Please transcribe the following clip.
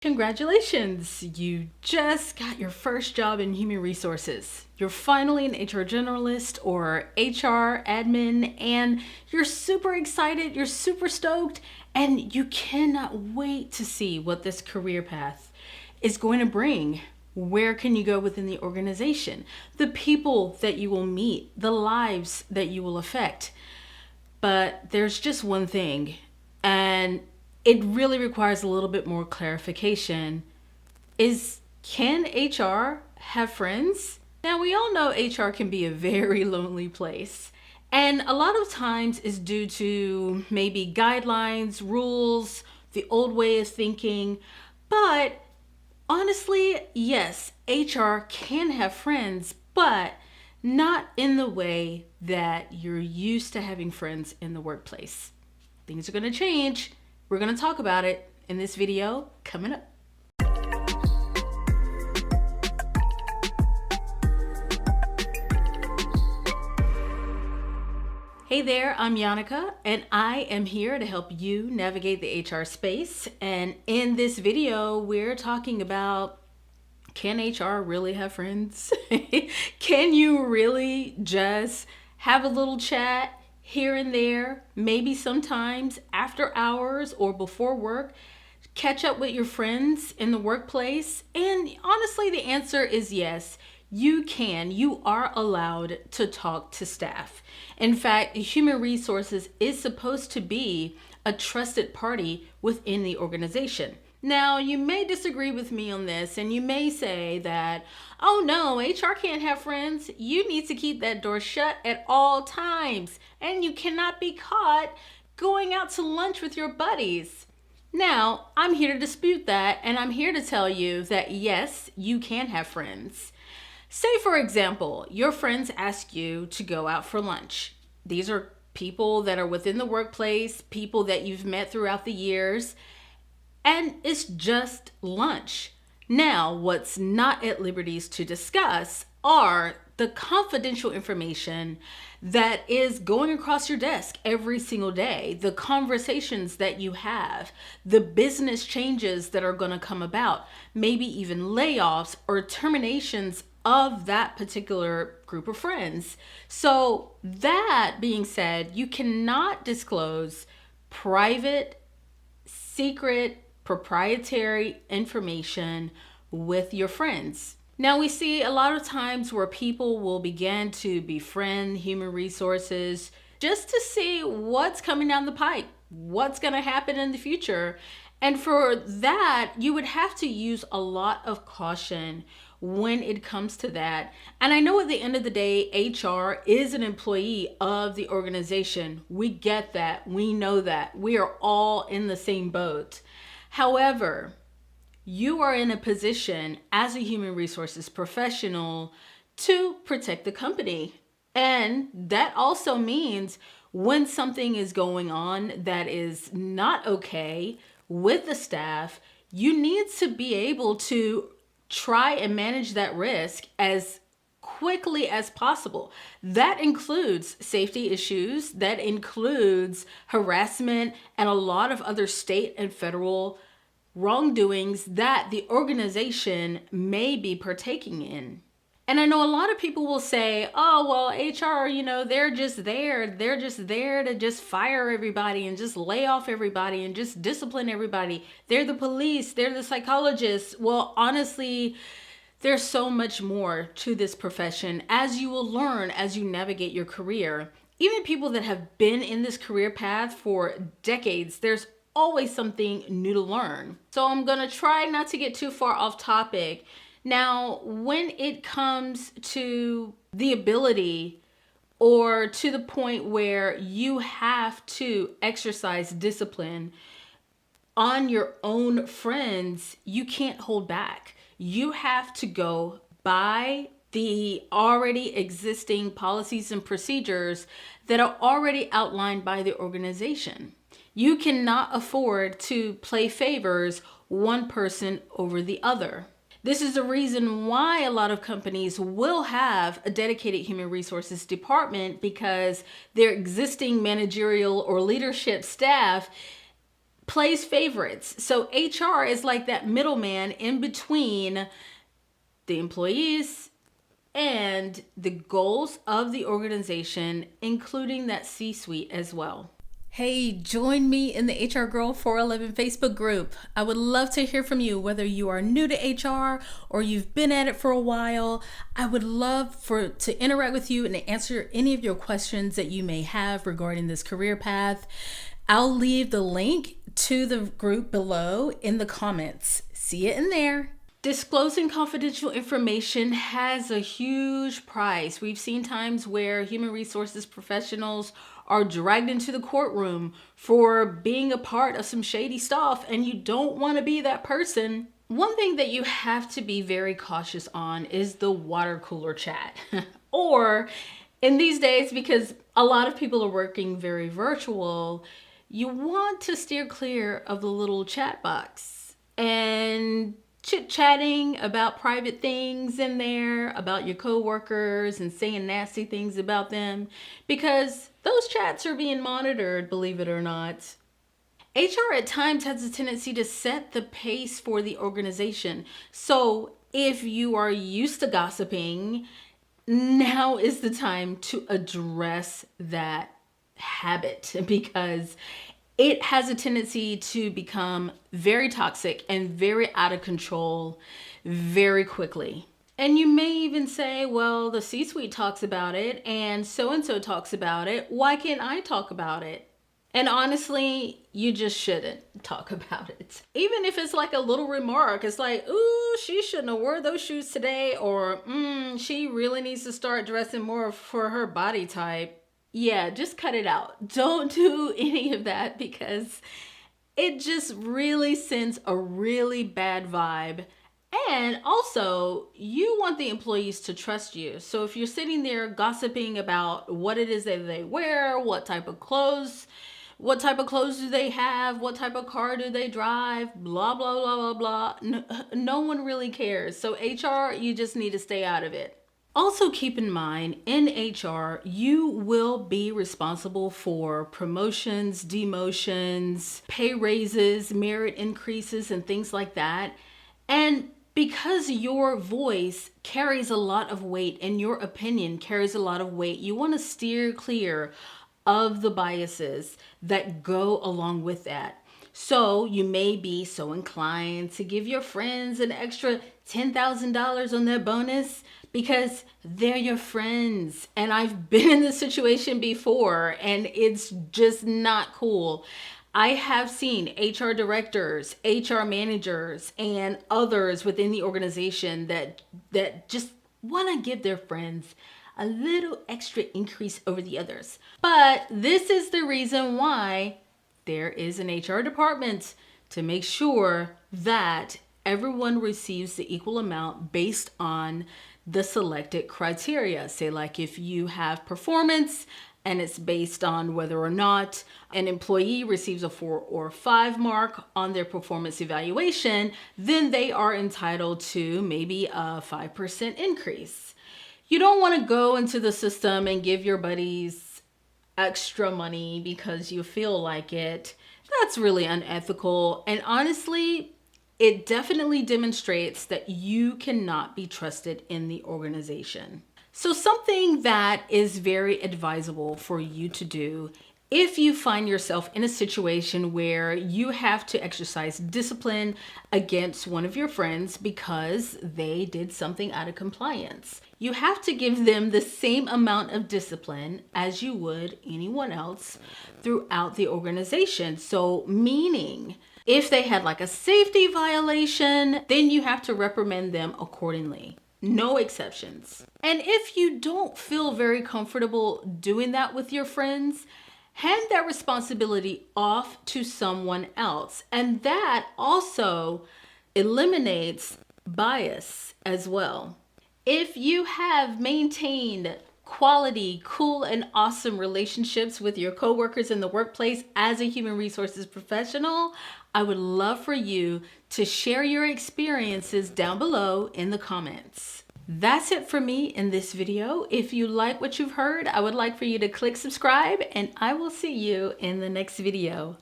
Congratulations! You just got your first job in human resources. You're finally an HR generalist or HR admin, and you're super excited, you're super stoked, and you cannot wait to see what this career path is going to bring. Where can you go within the organization? The people that you will meet, the lives that you will affect. But there's just one thing, and it really requires a little bit more clarification, can HR have friends? Now, we all know HR can be a very lonely place. And a lot of times is due to maybe guidelines, rules, the old way of thinking. But honestly, yes, HR can have friends, but not in the way that you're used to having friends in the workplace. Things are going to change. We're going to talk about it in this video coming up. Hey there, I'm Yannicka, and I am here to help you navigate the HR space. And in this video, we're talking about, can HR really have friends? Can you really just have a little chat here and there, maybe sometimes after hours or before work, catch up with your friends in the workplace? And honestly, the answer is yes. You can. You are allowed to talk to staff. In fact, human resources is supposed to be a trusted party within the organization. Now, you may disagree with me on this, and you may say that, oh no, HR can't have friends. You need to keep that door shut at all times, and you cannot be caught going out to lunch with your buddies. Now, I'm here to dispute that, and I'm here to tell you that yes, you can have friends. Say, for example, your friends ask you to go out for lunch. These are people that are within the workplace, people that you've met throughout the years, and it's just lunch. Now, what's not at liberties to discuss are the confidential information that is going across your desk every single day, the conversations that you have, the business changes that are going to come about, maybe even layoffs or terminations of that particular group of friends. So that being said, you cannot disclose private, secret, proprietary information with your friends. Now, we see a lot of times where people will begin to befriend human resources just to see what's coming down the pipe, what's going to happen in the future. And for that, you would have to use a lot of caution when it comes to that. And I know at the end of the day, HR is an employee of the organization. We get that. We know that. We are all in the same boat. However, you are in a position as a human resources professional to protect the company. And that also means when something is going on that is not okay with the staff, you need to be able to try and manage that risk as quickly as possible. That includes safety issues, that includes harassment, and a lot of other state and federal wrongdoings that the organization may be partaking in. And I know a lot of people will say, oh, well, HR, they're just there. They're just there to just fire everybody and just lay off everybody and just discipline everybody. They're the police. They're the psychologists. Well, honestly, there's so much more to this profession, as you will learn as you navigate your career. Even people that have been in this career path for decades, there's always something new to learn. So I'm going to try not to get too far off topic. Now, when it comes to the ability or to the point where you have to exercise discipline on your own friends, you can't hold back. You have to go by the already existing policies and procedures that are already outlined by the organization. You cannot afford to play favors one person over the other. This is the reason why a lot of companies will have a dedicated human resources department, because their existing managerial or leadership staff plays favorites. So HR is like that middleman in between the employees and the goals of the organization, including that C-suite as well. Hey, join me in the HR Girl 411 Facebook group. I would love to hear from you, whether you are new to HR or you've been at it for a while. I would love to interact with you and answer any of your questions that you may have regarding this career path. I'll leave the link to the group below in the comments. See it in there. Disclosing confidential information has a huge price. We've seen times where human resources professionals are dragged into the courtroom for being a part of some shady stuff, and you don't want to be that person. One thing that you have to be very cautious on is the water cooler chat. Or in these days, because a lot of people are working very virtual, you want to steer clear of the little chat box and chit-chatting about private things in there, about your coworkers and saying nasty things about them, because those chats are being monitored, believe it or not. HR at times has a tendency to set the pace for the organization. So if you are used to gossiping, now is the time to address that habit, because it has a tendency to become very toxic and very out of control very quickly. And you may even say, well, the C-suite talks about it and so talks about it. Why can't I talk about it? And honestly, you just shouldn't talk about it. Even if it's like a little remark, it's like, ooh, she shouldn't have wore those shoes today, or she really needs to start dressing more for her body type. Yeah, just cut it out. Don't do any of that, because it just really sends a really bad vibe. And also, you want the employees to trust you. So if you're sitting there gossiping about what it is that they wear, what type of clothes do they have, what type of car do they drive, blah, blah, blah, blah, blah. No one really cares. So HR, you just need to stay out of it. Also keep in mind, in HR, you will be responsible for promotions, demotions, pay raises, merit increases, and things like that. And because your voice carries a lot of weight and your opinion carries a lot of weight, you want to steer clear of the biases that go along with that. So you may be so inclined to give your friends an extra $10,000 on their bonus because they're your friends. And I've been in this situation before, and it's just not cool. I have seen HR directors, HR managers, and others within the organization that just want to give their friends a little extra increase over the others. But this is the reason why there is an HR department, to make sure that everyone receives the equal amount based on the selected criteria. Say, like, if you have performance and it's based on whether or not an employee receives a 4 or 5 mark on their performance evaluation, then they are entitled to maybe a 5% increase. You don't want to go into the system and give your buddies extra money because you feel like it. That's really unethical. And honestly, it definitely demonstrates that you cannot be trusted in the organization. So something that is very advisable for you to do if you find yourself in a situation where you have to exercise discipline against one of your friends because they did something out of compliance, you have to give them the same amount of discipline as you would anyone else throughout the organization. So meaning, if they had like a safety violation, then you have to reprimand them accordingly. No exceptions. And if you don't feel very comfortable doing that with your friends, hand that responsibility off to someone else. And that also eliminates bias as well. If you have maintained quality, cool, and awesome relationships with your coworkers in the workplace as a human resources professional, I would love for you to share your experiences down below in the comments. That's it for me in this video. If you like what you've heard, I would like for you to click subscribe, and I will see you in the next video.